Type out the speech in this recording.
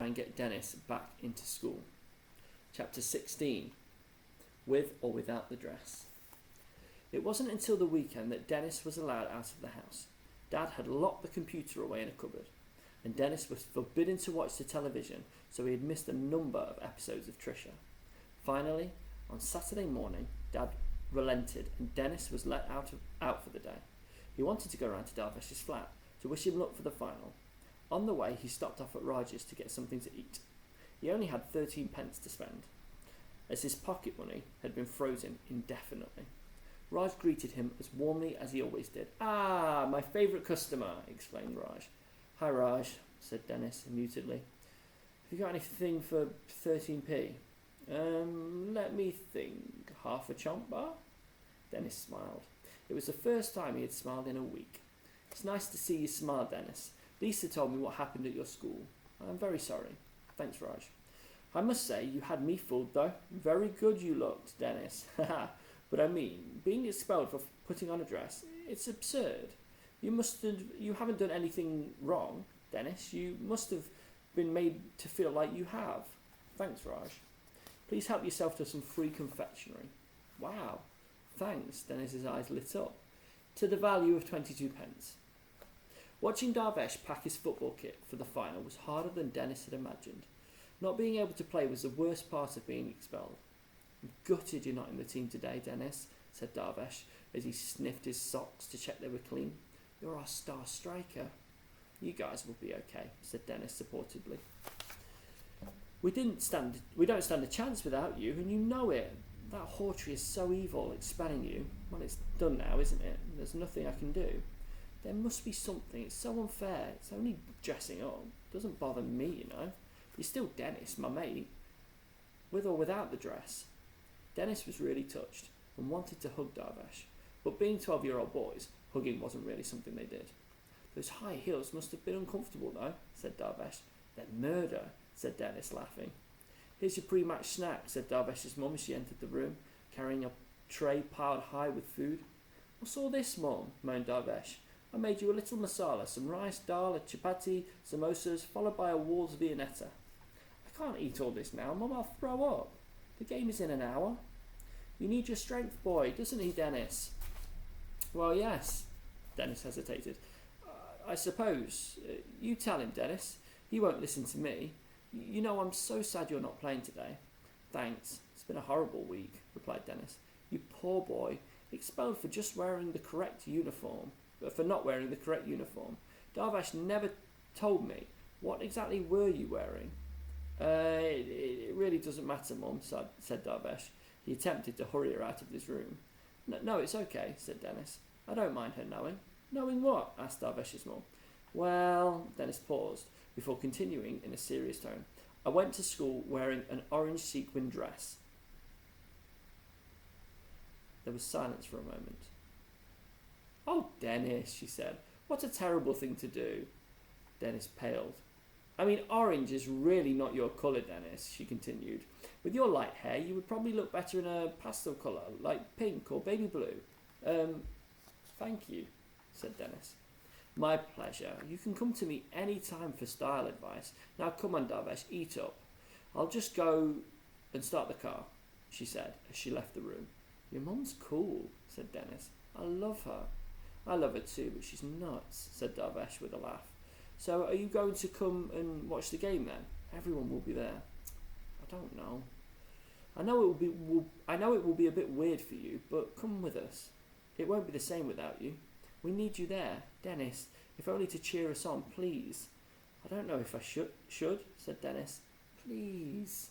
and get Dennis back into school. Chapter 16. With or without the dress. It wasn't until the weekend that Dennis was allowed out of the house. Dad had locked the computer away in a cupboard, and Dennis was forbidden to watch the television, so he had missed a number of episodes of Trisha. Finally, on Saturday morning, Dad relented and Dennis was let out for the day. He wanted to go round to Darvesh's flat to wish him luck for the final. On the way, he stopped off at Raj's to get something to eat. He only had 13 pence to spend, as his pocket money had been frozen indefinitely. Raj greeted him as warmly as he always did. "Ah, my favourite customer," explained Raj. "Hi, Raj," said Dennis mutedly. "Have you got anything for 13p? Let me think. Half a chomp bar?" Dennis smiled. It was the first time he had smiled in a week. "It's nice to see you smile, Dennis. Lisa told me what happened at your school. I'm very sorry." "Thanks, Raj." "I must say, you had me fooled, though. Very good you looked, Dennis. Haha. But I mean, being expelled for putting on a dress, it's absurd. You haven't done anything wrong, Dennis. You must have been made to feel like you have." "Thanks, Raj. Please help yourself to some free confectionery." "Wow, thanks." Dennis's eyes lit up. "To the value of 22 pence. Watching Darvesh pack his football kit for the final was harder than Dennis had imagined. Not being able to play was the worst part of being expelled. "I'm gutted you're not in the team today, Dennis," said Darvesh as he sniffed his socks to check they were clean. "You're our star striker." "You guys will be okay," said Dennis supportively. We don't stand a chance without you, and you know it. That Hawtrey is so evil, expelling you. Well, it's done now, isn't it? There's nothing I can do. There must be something. It's so unfair. It's only dressing up. It doesn't bother me, you know. You're still Dennis, my mate. With or without the dress. Dennis was really touched and wanted to hug Darvesh, but being 12-year-old boys, hugging wasn't really something they did. "Those high heels must have been uncomfortable, though," said Darvesh. "They're murder," said Dennis, laughing. "Here's your pre-match snack," said Darvesh's mum as she entered the room, carrying a tray piled high with food. "What's all this, Mum?" moaned Darvesh. "I made you a little masala, some rice, dal, a chapati, samosas, followed by a Wall's viennetta." "I can't eat all this now, Mum, I'll throw up. The game is in an hour." "You need your strength, boy, doesn't he, Dennis?" "Well, yes." Dennis hesitated. I suppose. You tell him, Dennis. He won't listen to me. You know, I'm so sad you're not playing today." "Thanks. It's been a horrible week," replied Dennis. "You poor boy. Expelled for just wearing the correct uniform. For not wearing the correct uniform. Darvesh never told me. What exactly were you wearing?" It really doesn't matter, Mum," said Darvesh. He attempted to hurry her out of his room. No, it's okay," said Dennis. "I don't mind her knowing." "Knowing what?" asked Darvesh's mum. "Well," Dennis paused, before continuing in a serious tone. "I went to school wearing an orange sequin dress." There was silence for a moment. "Oh, Dennis," she said. "What a terrible thing to do." Dennis paled. "I mean, orange is really not your colour, Dennis," she continued. "With your light hair, you would probably look better in a pastel colour, like pink or baby blue." Thank you," said Dennis. "My pleasure. You can come to me any time for style advice. Now come on, Darvesh, eat up. I'll just go and start the car," she said as she left the room. "Your mum's cool," said Dennis. "I love her." "I love her too, but she's nuts," said Darvesh with a laugh. "So are you going to come and watch the game then? Everyone will be there." "I don't know. I know it will be a bit weird for you, but come with us. It won't be the same without you. We need you there, Dennis, if only to cheer us on, please." "I don't know if I should," said Dennis. "Please."